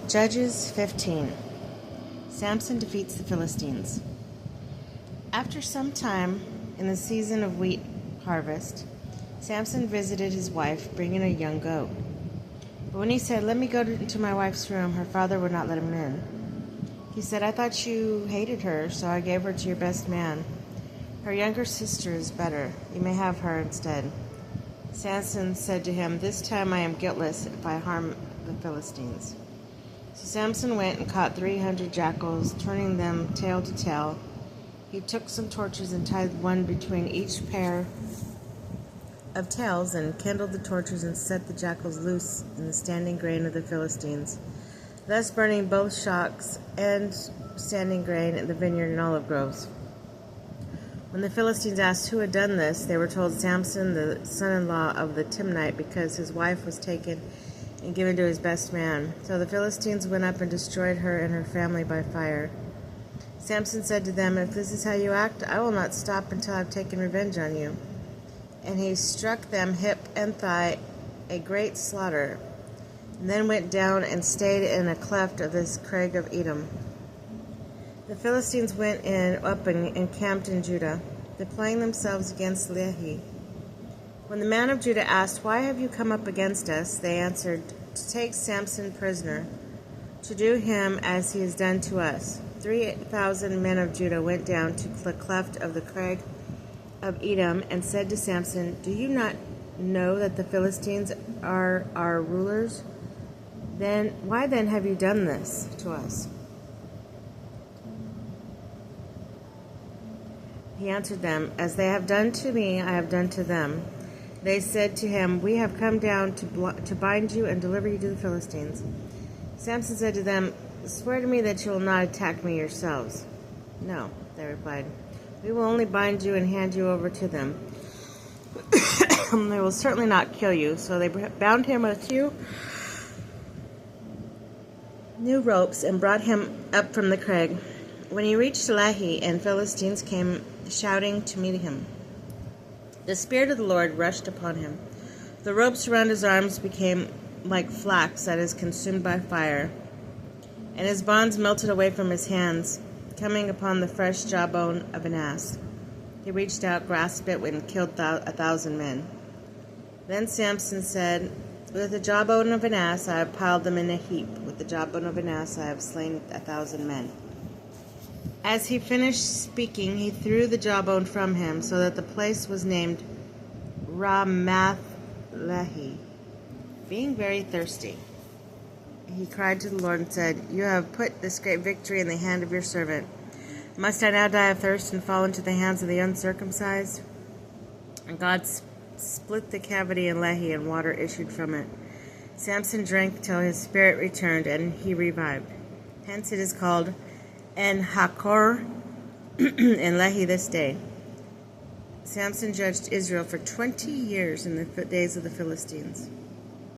Judges 15. Samson defeats the Philistines. After some time, in the season of wheat harvest, Samson visited his wife, bringing a young goat. But when he said, "Let me go into my wife's room," her father would not let him in. He said, "I thought you hated her, so I gave her to your best man. Her younger sister is better. You may have her instead." Samson said to him, "This time I am guiltless if I harm the Philistines." So Samson went and caught 300 jackals, turning them tail to tail. He took some torches and tied one between each pair of tails and kindled the torches and set the jackals loose in the standing grain of the Philistines, thus burning both shocks and standing grain in the vineyard and olive groves. When the Philistines asked who had done this, they were told Samson, the son-in-law of the Timnite, because his wife was taken and given to his best man. So the Philistines went up and destroyed her and her family by fire. Samson said to them, "If this is how you act, I will not stop until I have taken revenge on you." And he struck them hip and thigh, a great slaughter, and then went down and stayed in a cleft of this crag of Edom. The Philistines went up and encamped in Judah, deploying themselves against Lehi. When the man of Judah asked, "Why have you come up against us?" they answered, "To take Samson prisoner, to do him as he has done to us." 3,000 men of Judah went down to the cleft of the crag of Edom and said to Samson, "Do you not know that the Philistines are our rulers? Why then have you done this to us?" He answered them, "As they have done to me, I have done to them." They said to him, "We have come down to bind you and deliver you to the Philistines." Samson said to them, "Swear to me that you will not attack me yourselves." "No," they replied. "We will only bind you and hand you over to them. They will certainly not kill you." So they bound him with 2 new ropes and brought him up from the crag. When he reached Lehi, and Philistines came shouting to meet him, the Spirit of the Lord rushed upon him. The ropes around his arms became like flax that is consumed by fire, and his bonds melted away from his hands, coming upon the fresh jawbone of an ass. He reached out, grasped it, and killed 1,000 men. Then Samson said, "With the jawbone of an ass I have piled them in a heap. With the jawbone of an ass I have slain 1,000 men." As he finished speaking, he threw the jawbone from him, so that the place was named Ramath Lehi. Being very thirsty, he cried to the Lord and said, "You have put this great victory in the hand of your servant. Must I now die of thirst and fall into the hands of the uncircumcised?" And God split the cavity in Lehi, and water issued from it. Samson drank till his spirit returned, and he revived. Hence it is called En-Hakor in Lehi this day. Samson judged Israel for 20 years in the days of the Philistines.